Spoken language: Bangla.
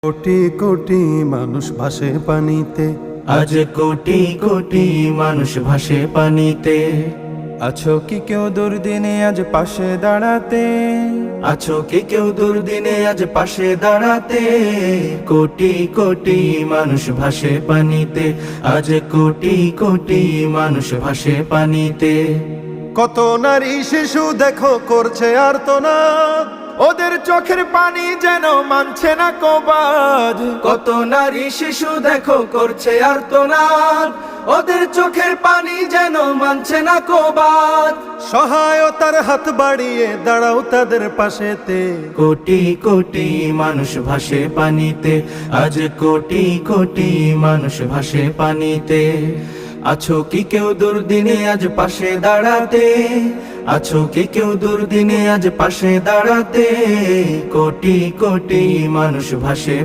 কোটি কোটি মানুষ ভাসে পানিতে, আজ কোটি কোটি মানুষ ভাসে পানিতে। আছো কি কেউ দুর্দিনে আজ পাশে দাঁড়াতে? আছো কি কেউ দুর্দিনে আজ পাশে দাঁড়াতে? কোটি কোটি মানুষ ভাসে পানিতে, আজ কোটি কোটি মানুষ ভাসে পানিতে। কত নারী শিশু দেখো করছে আর্তনাদ, ওদের চোখের পানি যেন মানছে না কবাদ। কত নারী শিশু দেখো করছে আর্তনাদ, ওদের চোখের পানি যেন মানছে না কবাদ। সহায়তার হাত বাড়িয়ে দাঁড়াও তাদের পাশেতে। কোটি কোটি মানুষ ভাসে পানিতে, আজ কোটি কোটি মানুষ ভাসে পানিতে। আছো কি কেউ দুর্দিনে আজ পাশে দাঁড়াতে? আছো কি কেউ দুর্দিনে আজ পাশে দাঁড়াতে? কোটি কোটি মানুষ ভাসে